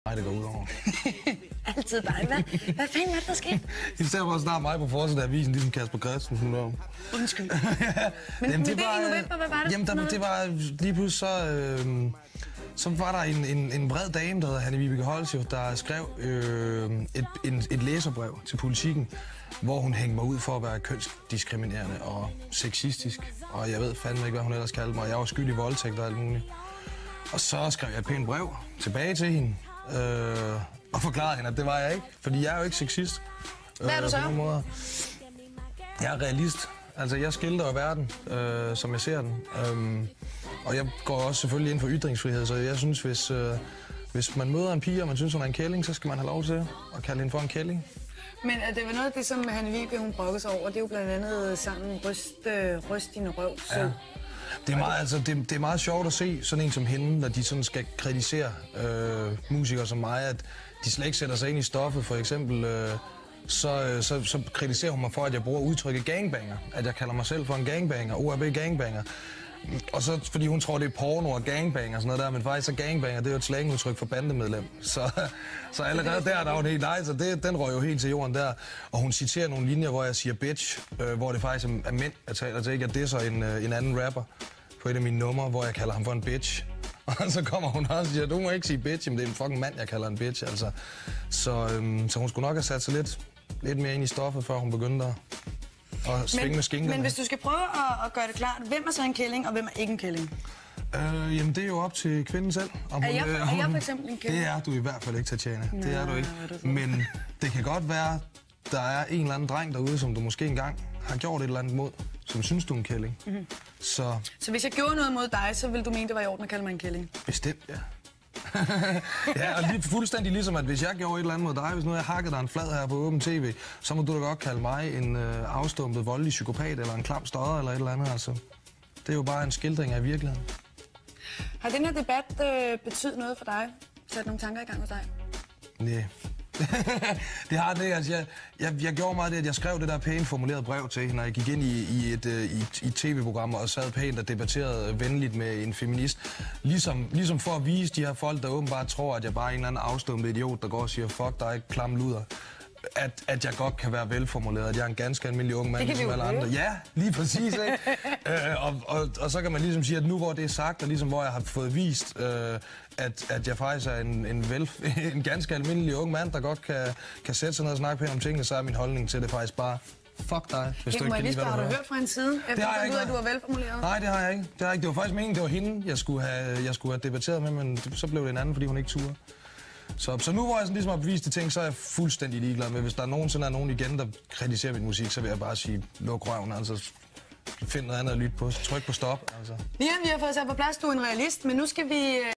Nej, det går ud over. Altid dig. Hvad fanden er det, der skete? I stedet for at starte mig på forsiden af avisen, ligesom Kasper Christensen. Undskyld. Men det var i november, hvad var det? Jamen, det var lige pludselig så var der en bred dame, der hedder Hanne-Vibeke Holsjo, der skrev et læserbrev til Politikken, hvor hun hængte mig ud for at være kønsdiskriminerende og sexistisk. Og jeg ved fandme ikke, hvad hun ellers kaldte mig. Jeg var skyldig i voldtægt og alt muligt. Og så skrev jeg et pænt brev tilbage til hende og forklarede hende, at det var jeg ikke. Fordi jeg er jo ikke sexist. Hvad er du så? Jeg er realist. Altså, jeg skildrer verden, som jeg ser den. Og jeg går også selvfølgelig ind for ytringsfrihed, så jeg synes, hvis man møder en pige, og man synes, hun er en kælling, så skal man have lov til at kalde hende for en kælling. Men det var noget af det, som Hanne-Vibeke, hun brokkede sig over. Det er jo blandt andet sangen Ryst din røv. Så. Ja. Det er meget sjovt at se sådan en som hende, når de sådan skal kritisere musikere som mig, at de slet ikke sætter sig ind i stoffet. For eksempel så kritiserer hun mig for, at jeg bruger udtrykket gangbanger. At jeg kalder mig selv for en gangbanger, ORB gangbanger. Og så fordi hun tror, det er porno og gangbanger og sådan noget der, men faktisk så gangbanger, det er jo et slangudtryk for bandemedlem. Så allerede der er hun helt nej, så den røg jo helt til jorden der. Og hun citerer nogle linjer, hvor jeg siger bitch, hvor det faktisk er mænd, jeg taler til, ikke? At det er så en anden rapper på et af mine numre, hvor jeg kalder ham for en bitch. Og så kommer hun også og siger, du må ikke sige bitch, men det er en fucking mand, jeg kalder en bitch, altså. Så hun skulle nok have sat sig lidt mere ind i stoffet, før hun begyndte at svinge med skinkerne. Men hvis du skal prøve at gøre det klart, hvem er så en kælling, og hvem er ikke en kælling? Jamen, det er jo op til kvinden selv. Er jeg for eksempel en kælling? Det er du i hvert fald ikke, Tatjana. Det er du ikke. Men det kan godt være, der er en eller anden dreng derude, som du måske engang har gjort et eller andet mod, som synes, du er en kælling. Mm-hmm. Så hvis jeg gjorde noget mod dig, så ville du mene, det var i orden at kalde mig en kælling? Bestemt, ja. Ja, og fuldstændig ligesom, at hvis jeg gjorde et eller andet mod dig, hvis nu jeg hakkede dig en flad her på åben tv, så må du da godt kalde mig en afstumpet, voldelig psykopat, eller en klam stodder, eller et eller andet, altså. Det er jo bare en skildring af virkeligheden. Har den her debat betydet noget for dig? Sat nogle tanker i gang hos dig? Nej. Det har det, altså. Jeg gjorde meget det, at jeg skrev det der pænt formulerede brev til hende, og jeg gik ind i et tv-program og sad pænt og debatterede venligt med en feminist. Ligesom for at vise de her folk, der åbenbart tror, at jeg bare er en eller anden afstumpet idiot, der går og siger, fuck dig, klam luder. At jeg godt kan være velformuleret, at jeg er en ganske almindelig ung mand, som alle andre. Ja, lige præcis, ikke? Og så kan man ligesom sige, at nu hvor det er sagt, og ligesom hvor jeg har fået vist, at jeg faktisk er en ganske almindelig ung mand, der godt kan sætte sig ned og snakke pænt om tingene, så er min holdning til det faktisk bare, fuck dig, hvis du ikke kan lide, hvad du hører. Har du hørt fra en side, efter du fandt ud af, at du var velformuleret? Nej, det har jeg ikke. Det var faktisk meningen, det var hende, jeg skulle have debatteret med, men så blev det en anden, fordi hun ikke turde. Så nu hvor jeg sådan ligesom har bevist de ting, så er jeg fuldstændig ligeglad med. Hvis der nogensinde er nogen igen, der kritiserer min musik, så vil jeg bare sige, luk røven, altså. Find noget andet at lytte på, tryk på stop, altså. Ja, vi har fået sat på plads, du er en realist, men nu skal vi